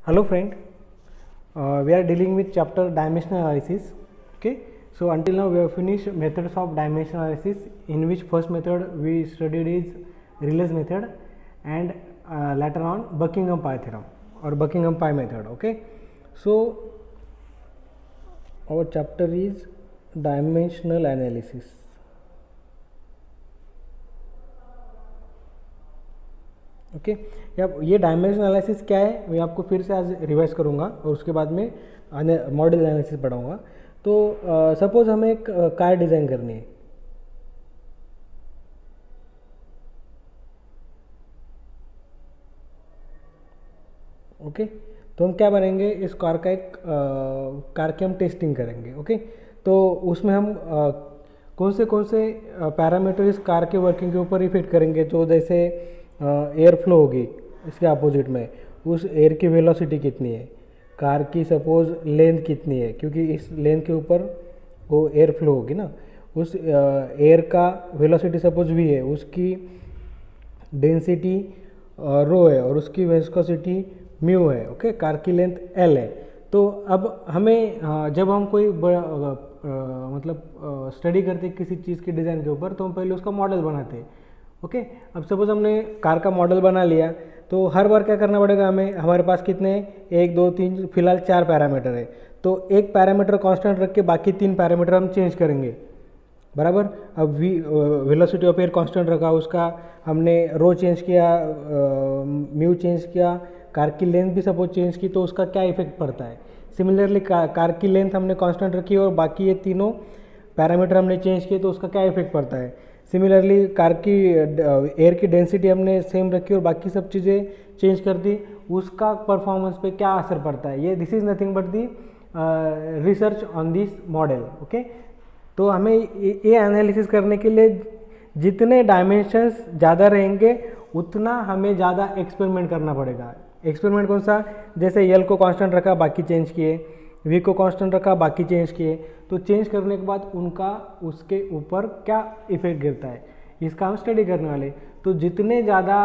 Hello friend, we are dealing with chapter dimensional analysis. Okay, so until now we have finished methods of dimensional analysis, in which first method we studied is Rayleigh's method and later on Buckingham Pi theorem or Buckingham Pi method. Okay, so our chapter is dimensional analysis. Okay ये dimension analysis क्या है मैं आपको फिर से आज revise करूँगा और उसके बाद में मॉडल एनालिसिस पढ़ाऊँगा। तो सपोज हमें एक कार डिज़ाइन करनी है। ओके तो हम क्या बनेंगे, इस कार का एक कार की हम टेस्टिंग करेंगे। ओके तो उसमें हम कौन से पैरामीटर इस कार के वर्किंग के ऊपर इफेक्ट करेंगे। तो जैसे एयर फ्लो होगी, इसके अपोजिट में उस एयर की वेलोसिटी कितनी है, कार की सपोज लेंथ कितनी है, क्योंकि इस लेंथ के ऊपर वो एयर फ्लो होगी ना, उस एयर का वेलोसिटी सपोज वी है, उसकी डेंसिटी रो है और उसकी विस्कोसिटी म्यू है। ओके कार की लेंथ एल है। तो अब हमें जब हम कोई मतलब स्टडी करते किसी चीज़ के डिज़ाइन के ऊपर, तो हम पहले उसका मॉडल बनाते हैं। ओके अब सपोज हमने कार का मॉडल बना लिया, तो हर बार क्या करना पड़ेगा हमें, हमारे पास कितने 1 2 3 फिलहाल 4 पैरामीटर है, तो एक पैरामीटर कांस्टेंट रख के बाकी 3 पैरामीटर हम चेंज करेंगे बराबर। अब वेलोसिटी ऑफ एयर कांस्टेंट रखा, उसका हमने रो चेंज किया, म्यू चेंज किया, कार की लेंथ भी सपोज चेंज की, तो उसका क्या इफेक्ट पड़ता है। सिमिलरली कार की लेंथ हमने कांस्टेंट रखी और बाकी ये तीनों पैरामीटर हमने चेंज किए, तो उसका क्या इफेक्ट पड़ता है। सिमिलरली कार की एयर की डेंसिटी हमने सेम रखी और बाकी सब चीज़ें चेंज कर दी, उसका परफॉर्मेंस पे क्या असर पड़ता है। ये this is nothing but the research on this model. Okay तो हमें ये एनालिसिस करने के लिए जितने डायमेंशंस ज़्यादा रहेंगे उतना हमें ज़्यादा एक्सपेरिमेंट करना पड़ेगा। एक्सपेरिमेंट कौन सा, जैसे एल को कांस्टेंट रखा बाकी चेंज किए, वी को कांस्टेंट रखा बाकी चेंज किए, तो चेंज करने के बाद उनका उसके ऊपर क्या इफेक्ट गिरता है, इसका हम स्टडी करने वाले। तो जितने ज़्यादा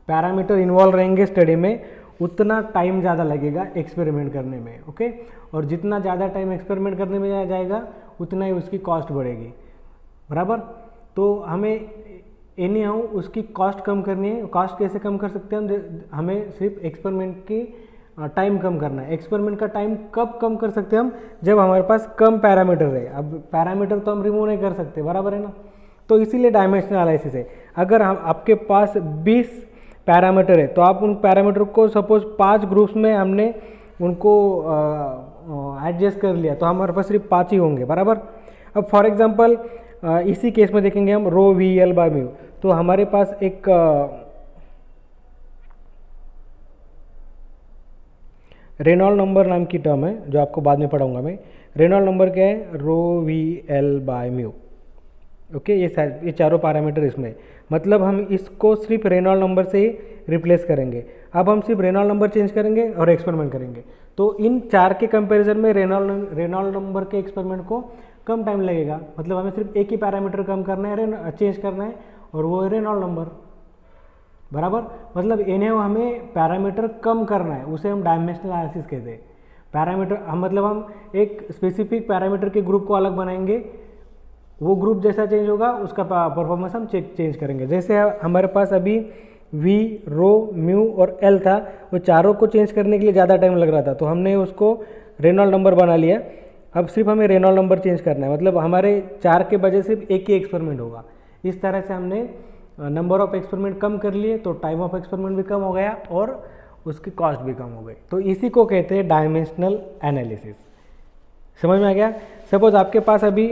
पैरामीटर इन्वॉल्व रहेंगे स्टडी में, उतना टाइम ज़्यादा लगेगा एक्सपेरिमेंट करने में। ओके और जितना ज़्यादा टाइम एक्सपेरिमेंट करने में जाएगा उतना ही उसकी कॉस्ट बढ़ेगी बराबर। तो हमें एनी हाउ उसकी कॉस्ट कम करनी है। कॉस्ट कैसे कम कर सकते हैं हमें सिर्फ एक्सपेरिमेंट की टाइम कम करना है। एक्सपेरिमेंट का टाइम कब कम कर सकते हैं हम, जब हमारे पास कम पैरामीटर है। अब पैरामीटर तो हम रिमूव नहीं कर सकते बराबर है ना, तो इसीलिए डायमेंशनल एनालिसिस है। अगर हम आपके पास 20 पैरामीटर है, तो आप उन पैरामीटर को सपोज 5 ग्रुप्स में हमने उनको एडजस्ट कर लिया, तो हमारे पास सिर्फ 5 ही होंगे बराबर। अब फॉर एग्जांपल इसी केस में देखेंगे हम रो वी एल बाय म्यू, तो हमारे पास एक रेनॉल्ड नंबर नाम की टर्म है जो आपको बाद में पढ़ाऊंगा मैं। रेनॉल्ड नंबर क्या है, rho V L by mu. Okay ये चारों पैरामीटर इसमें, मतलब हम इसको सिर्फ रेनॉल्ड नंबर से ही रिप्लेस करेंगे। अब हम सिर्फ रेनॉल्ड नंबर चेंज करेंगे और एक्सपेरिमेंट करेंगे, तो इन 4 के कंपैरिजन में रेनॉल्ड नंबर के एक्सपेरिमेंट को कम टाइम लगेगा। मतलब हमें सिर्फ एक ही पैरामीटर कम करना है, चेंज करना है, और वो है रेनॉल्ड नंबर बराबर। मतलब इन्हें हमें पैरामीटर कम करना है, उसे हम डायमेंशनल एनालिसिस कहते हैं। पैरामीटर मतलब हम एक स्पेसिफिक पैरामीटर के ग्रुप को अलग बनाएंगे, वो ग्रुप जैसा चेंज होगा उसका परफॉर्मेंस हम चेंज करेंगे। जैसे हमारे पास अभी वी, रो, म्यू और एल था, वो चारों को चेंज करने के लिए ज़्यादा टाइम लग रहा था, तो हमने उसको रेनॉल्ड नंबर बना लिया। अब सिर्फ हमें रेनॉल्ड नंबर चेंज करना है, मतलब हमारे 4 के बजाय सिर्फ एक ही एक्सपेरिमेंट होगा। इस तरह से हमने नंबर ऑफ एक्सपेरिमेंट कम कर लिए, तो टाइम ऑफ एक्सपेरिमेंट भी कम हो गया और उसकी कॉस्ट भी कम हो गई। तो इसी को कहते हैं डायमेंशनल एनालिसिस। समझ में आ गया। सपोज आपके पास अभी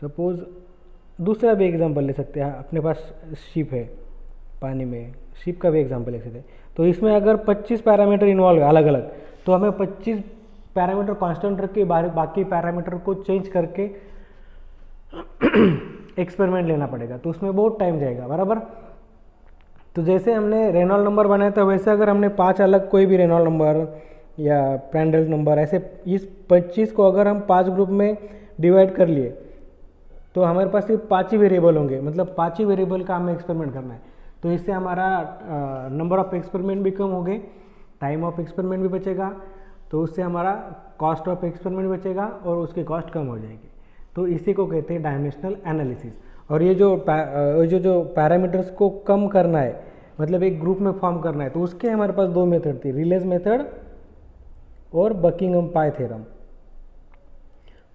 सपोज दूसरा भी एग्जांपल ले सकते हैं, अपने पास शिप है पानी में, शिप का भी एग्जांपल ले सकते हैं। तो इसमें अगर 25 पैरामीटर इन्वॉल्व है अलग अलग, तो हमें 25 पैरामीटर कांस्टेंट रख के बाकी पैरामीटर को चेंज करके एक्सपेरिमेंट लेना पड़ेगा, तो उसमें बहुत टाइम जाएगा बराबर। तो जैसे हमने रेनॉल्ड नंबर बनाया था, वैसे अगर हमने 5 अलग कोई भी रेनॉल्ड नंबर या प्रांडल नंबर, ऐसे इस 25 को अगर हम 5 ग्रुप में डिवाइड कर लिए, तो हमारे पास सिर्फ 5 ही वेरिएबल होंगे, मतलब 5 ही वेरिएबल का हमें एक्सपेरिमेंट करना है। तो तो इससे हमारा नंबर ऑफ एक्सपेरिमेंट भी कम हो गए, टाइम ऑफ एक्सपेरिमेंट भी बचेगा, तो उससे हमारा कॉस्ट ऑफ एक्सपेरिमेंट बचेगा और उसकी कॉस्ट कम हो जाएगी। तो इसी को कहते हैं डायमेंशनल एनालिसिस। और ये जो पैरामीटर्स को कम करना है, मतलब एक ग्रुप में फॉर्म करना है, तो उसके हमारे पास दो मेथड थी, रिलेज मेथड और बकिंघम पाई थ्योरम।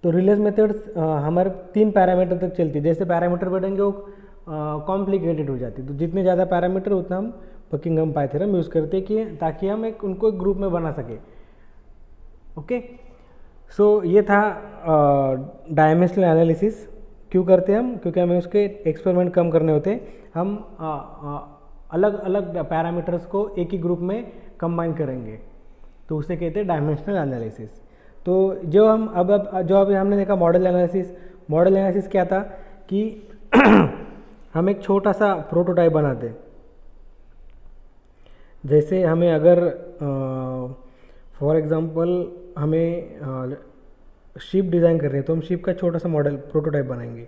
तो रिलेज मेथड हमारे 3 पैरामीटर तक चलती है, जैसे पैरामीटर बढ़ेंगे वो कॉम्प्लिकेटेड हो जाती है, तो जितने ज़्यादा पैरामीटर उतना हम बकिंघम पाई थ्योरम यूज़ करते हैं कि ताकि हम उनको एक ग्रुप में बना सके। ओके, सो ये था डायमेंशनल एनालिसिस। क्यों करते हैं हम? क्योंकि हमें उसके एक्सपेरिमेंट कम करने होते हैं, हम अलग अलग पैरामीटर्स को एक ही ग्रुप में कंबाइन करेंगे, तो उसे कहते हैं डायमेंशनल एनालिसिस। तो जो हम अब अभी हमने देखा मॉडल एनालिसिस। मॉडल एनालिसिस क्या था कि हम एक छोटा सा प्रोटोटाइप बनाते हैं। जैसे हमें अगर फॉर एग्जांपल हमें शिप डिज़ाइन कर रहे हैं, तो हम शिप का छोटा सा मॉडल प्रोटोटाइप बनाएंगे।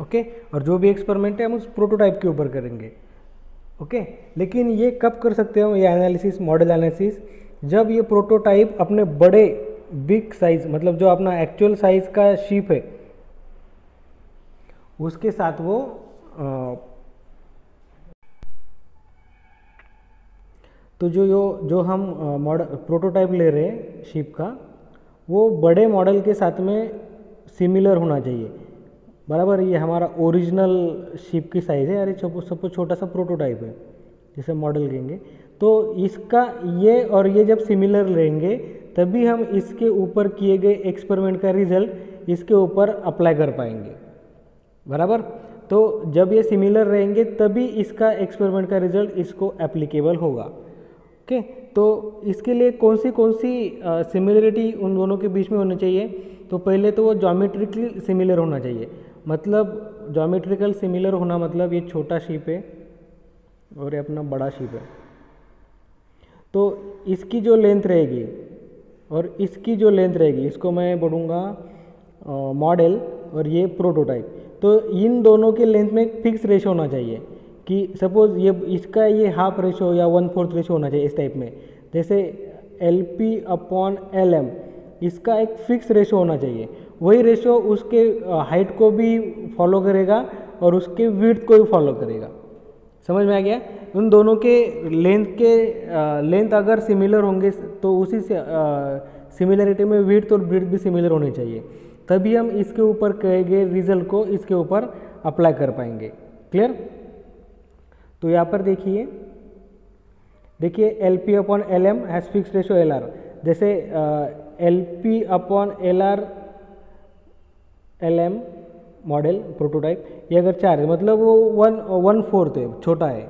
ओके, और जो भी एक्सपेरिमेंट है हम उस प्रोटोटाइप के ऊपर करेंगे। ओके, लेकिन ये कब कर सकते हो ये एनालिसिस, मॉडल एनालिसिस? जब ये प्रोटोटाइप अपने बड़े बिग साइज, मतलब जो अपना एक्चुअल साइज का शिप है उसके साथ वो तो जो हम मॉडल प्रोटोटाइप ले रहे हैं शिप का, वो बड़े मॉडल के साथ में सिमिलर होना चाहिए। बराबर, ये हमारा ओरिजिनल शिप की साइज़ है, अरे सपोज छोटा सा प्रोटोटाइप है जिसे मॉडल कहेंगे, तो इसका ये और ये जब सिमिलर रहेंगे तभी हम इसके ऊपर किए गए एक्सपेरिमेंट का रिजल्ट इसके ऊपर अप्लाई कर पाएंगे। बराबर, तो जब ये सिमिलर रहेंगे तभी इसका एक्सपेरिमेंट का रिजल्ट इसको एप्लीकेबल होगा। ओके, तो इसके लिए कौन सी सिमिलरिटी उन दोनों के बीच में होनी चाहिए? तो पहले तो वो ज्योमेट्रिकली सिमिलर होना चाहिए। मतलब ज्योमेट्रिकल सिमिलर होना मतलब ये छोटा शिप है और ये अपना बड़ा शिप है, तो इसकी जो लेंथ रहेगी और इसकी जो लेंथ रहेगी, इसको मैं बोलूँगा मॉडल और ये प्रोटोटाइप। तो इन दोनों के लेंथ में एक फिक्स रेशो होना चाहिए कि सपोज इसका ये हाफ रेशो या 1/4 रेशो होना चाहिए इस टाइप में। जैसे LP/LM, इसका एक फिक्स रेशो होना चाहिए। वही रेशो उसके हाइट को भी फॉलो करेगा और उसके विड्थ को भी फॉलो करेगा। समझ में आ गया? उन दोनों के लेंथ अगर सिमिलर होंगे तो उसी से सिमिलरिटी में विड्थ और ब्रेड्थ भी सिमिलर होनी चाहिए, तभी हम इसके ऊपर कहे गए रिजल्ट को इसके ऊपर अप्लाई कर पाएंगे। क्लियर? तो यहाँ पर देखिए LP/LM has fix ratio LR। जैसे LP/LR LM मॉडल प्रोटोटाइप, ये अगर 4 है मतलब वो 1/4 है, छोटा है।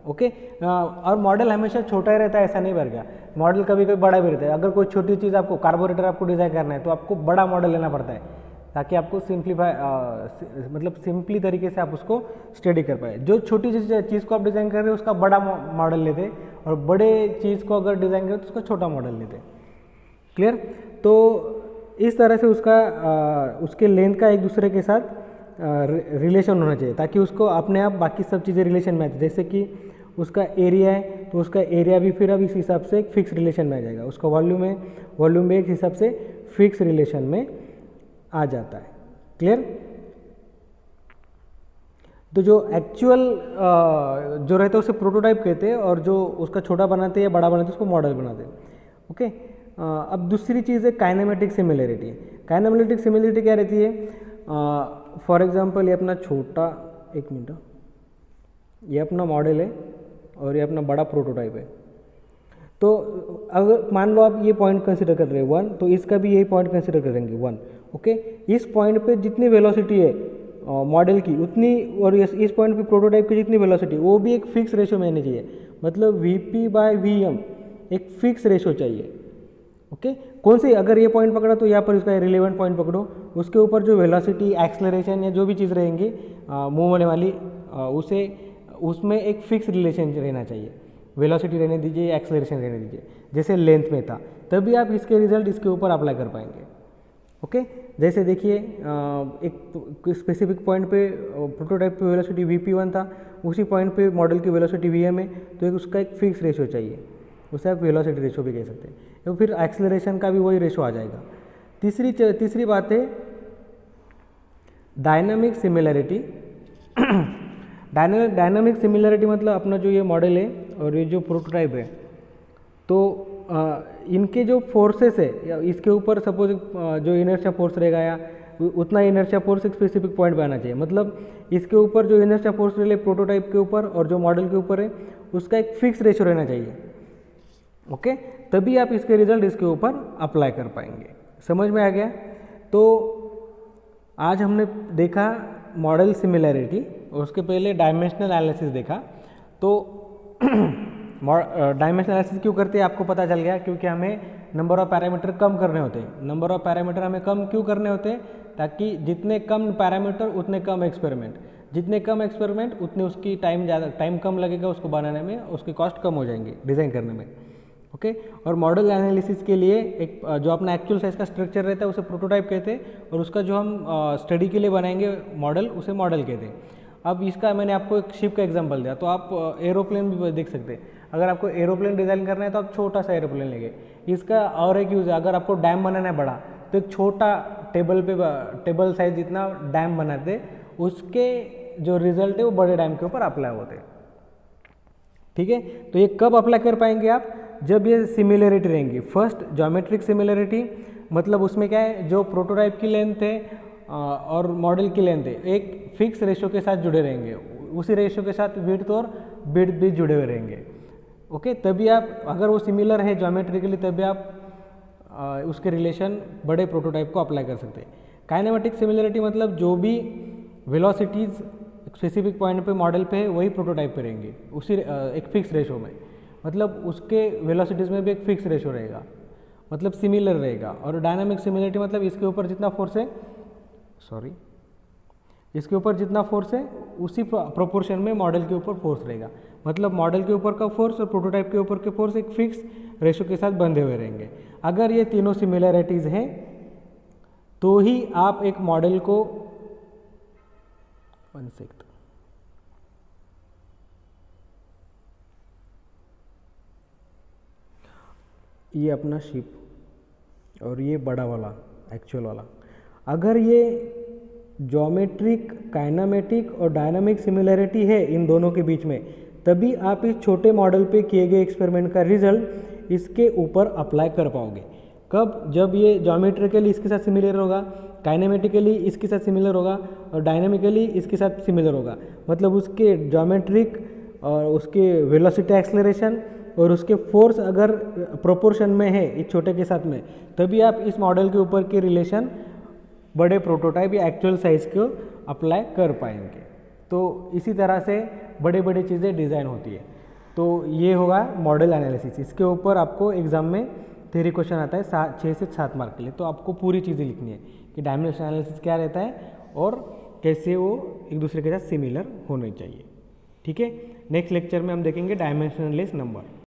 ओके, और मॉडल हमेशा छोटा ही रहता है ऐसा नहीं बनेगा, मॉडल कभी कभी बड़ा भी रहता है। अगर कोई छोटी चीज़ आपको कार्बोरेटर आपको डिज़ाइन करना है तो आपको बड़ा मॉडल लेना पड़ता है ताकि आपको मतलब सिंपली तरीके से आप उसको स्टडी कर पाए। जो छोटी चीज़ को आप डिज़ाइन कर रहे हो उसका बड़ा मॉडल लेते, और बड़े चीज़ को अगर डिज़ाइन करें तो उसका छोटा मॉडल लेते। क्लियर? तो इस तरह से उसके लेंथ का एक दूसरे के साथ रिलेशन होना चाहिए ताकि उसको अपने आप बाकी सब चीज़ें रिलेशन में आती। जैसे कि उसका एरिया है तो उसका एरिया भी फिर अब इस हिसाब से एक फिक्स रिलेशन में आ जाएगा। उसका वॉल्यूम भी एक हिसाब से फिक्स रिलेशन में आ जाता है। क्लियर? तो जो एक्चुअल जो रहता है उसे प्रोटोटाइप कहते हैं, और जो उसका छोटा बनाते हैं या बड़ा बनाते हैं उसको मॉडल बनाते हैं। ओके, अब दूसरी चीज़ है काइनेमेटिक सिमिलरिटी। काइनेमेटिक सिमिलरिटी क्या रहती है? फॉर एग्जांपल ये अपना छोटा, एक मिनट, ये अपना मॉडल है और ये अपना बड़ा प्रोटोटाइप है। तो अगर मान लो आप ये पॉइंट कंसिडर कर रहे हैं 1, तो इसका भी यही पॉइंट कंसिडर करेंगे 1। ओके, इस पॉइंट पे जितनी वेलोसिटी है मॉडल की उतनी, और इस पॉइंट पे प्रोटोटाइप की जितनी वेलोसिटी वो भी एक फिक्स रेशो में आनी चाहिए। मतलब VP/VM एक फिक्स रेशो चाहिए। ओके, कौन सी, अगर ये पॉइंट पकड़ा तो यहाँ पर इसका रिलेवेंट पॉइंट पकड़ो, उसके ऊपर जो वेलोसिटी, एक्सेलरेशन या जो भी चीज़ रहेंगी मूव होने वाली, उसमें एक फिक्स रिलेशन रहना चाहिए। वेलोसिटी रहने दीजिए, एक्सेलरेशन रहने दीजिए, जैसे लेंथ में था, तभी आप इसके रिजल्ट इसके ऊपर अप्लाई कर पाएंगे। ओके जैसे देखिए एक स्पेसिफिक पॉइंट पे प्रोटोटाइप पे वेलोसिटी Vp1 था, उसी पॉइंट पे मॉडल की वेलोसिटी Vm है, तो एक उसका एक फिक्स रेशो चाहिए, उसे आप वेलोसिटी रेशो भी कह सकते हैं। तो फिर एक्सेलरेशन का भी वही रेशो आ जाएगा। तीसरी बात है डायनामिक सिमिलरिटी। डायनामिक सिमिलरिटी मतलब अपना जो ये मॉडल है और ये जो प्रोटोटाइप है, तो इनके जो फोर्सेस है या इसके ऊपर सपोज जो इनर्शिया फोर्स रहेगा या उतना इनर्शिया फोर्स एक स्पेसिफिक पॉइंट पे आना चाहिए। मतलब इसके ऊपर जो इनर्शिया फोर्स रहे प्रोटोटाइप के ऊपर और जो मॉडल के ऊपर है उसका एक फिक्स रेशो रहना चाहिए। ओके तभी आप इसके रिजल्ट इसके ऊपर अप्लाई कर पाएंगे। समझ में आ गया? तो आज हमने देखा मॉडल सिमिलरिटी और उसके पहले डायमेंशनल एनालिसिस देखा। तो डायमेंशनल एनालिसिस क्यों करते हैं आपको पता चल गया, क्योंकि हमें नंबर ऑफ पैरामीटर कम करने होते हैं। नंबर ऑफ पैरामीटर हमें कम क्यों करने होते हैं? ताकि जितने कम पैरामीटर उतने कम एक्सपेरिमेंट, जितने कम एक्सपेरिमेंट उतने उसकी टाइम कम लगेगा उसको बनाने में, उसकी कॉस्ट कम हो जाएंगी डिज़ाइन करने में। ओके और मॉडल एनालिसिस के लिए एक जो अपना एक्चुअल साइज का स्ट्रक्चर रहता है उसे प्रोटोटाइप कहते हैं, और उसका जो हम स्टडी के लिए बनाएंगे मॉडल उसे मॉडल कहते हैं। अब इसका मैंने आपको एक शिप का एग्जांपल दिया, तो आप एरोप्लेन भी देख सकते हैं। अगर आपको एरोप्लेन डिज़ाइन करना है तो आप छोटा सा एरोप्लेन लेंगे। इसका और एक यूज़ है, अगर आपको डैम बनाना है बड़ा, तो एक छोटा टेबल साइज जितना डैम बनाते, उसके जो रिजल्ट है वो बड़े डैम के ऊपर अप्लाई होते हैं। ठीक है, तो ये कब अप्लाई कर पाएंगे आप? जब ये सिमिलरिटी रहेंगी। फर्स्ट ज्योमेट्रिक सिमिलरिटी, मतलब उसमें क्या है, जो प्रोटोटाइप की लेंथ है और मॉडल की लेंथ है एक फिक्स रेशो के साथ जुड़े रहेंगे, उसी रेशो के साथ विड्थ और बिड्थ भी जुड़े हुए रहेंगे। ओके तभी आप, अगर वो सिमिलर है ज्योमेट्रिकली, तभी आप उसके रिलेशन बड़े प्रोटोटाइप को अप्लाई कर सकते हैं। काइनेमेटिक सिमिलरिटी मतलब जो भी वेलोसिटीज़ स्पेसिफिक पॉइंट पे मॉडल पे है वही प्रोटोटाइप पे रहेंगे, उसी एक फिक्स रेशो में, मतलब उसके वेलोसिटीज़ में भी एक फिक्स रेशो रहेगा, मतलब सिमिलर रहेगा। और डायनामिक सिमिलरिटी मतलब इसके ऊपर जितना फोर्स है, इसके ऊपर जितना फोर्स है उसी प्रोपोर्शन में मॉडल के ऊपर फोर्स रहेगा, मतलब मॉडल के ऊपर का फोर्स और प्रोटोटाइप के ऊपर के फोर्स एक फिक्स रेशो के साथ बंधे हुए रहेंगे। अगर ये तीनों सिमिलरिटीज़ हैं तो ही आप एक मॉडल को ये अपना शिप और ये बड़ा वाला एक्चुअल वाला, अगर ये ज्योमेट्रिक, काइनेमेटिक और डायनामिक सिमिलरिटी है इन दोनों के बीच में, तभी आप इस छोटे मॉडल पे किए गए एक्सपेरिमेंट का रिजल्ट इसके ऊपर अप्लाई कर पाओगे। कब? जब ये ज्योमेट्रिकली इसके साथ सिमिलर होगा, काइनेमेटिकली इसके साथ सिमिलर होगा और डायनामिकली इसके साथ सिमिलर होगा, मतलब उसके ज्योमेट्रिक और उसके वेलोसिटी एक्सेलरेशन और उसके फोर्स अगर प्रोपोर्शन में है इस छोटे के साथ में, तभी आप इस मॉडल के ऊपर के रिलेशन बड़े प्रोटोटाइप या एक्चुअल साइज को अप्लाई कर पाएंगे। तो इसी तरह से बड़े बड़े चीज़ें डिज़ाइन होती है। तो ये होगा मॉडल एनालिसिस। इसके ऊपर आपको एग्जाम में थ्योरी क्वेश्चन आता है 6 से 7 मार्क के लिए, तो आपको पूरी चीज़ें लिखनी है कि डायमेंशनल एनालिसिस क्या रहता है और कैसे वो एक दूसरे के साथ सिमिलर होने चाहिए। ठीक है, नेक्स्ट लेक्चर में हम देखेंगे डायमेंशनलेस नंबर।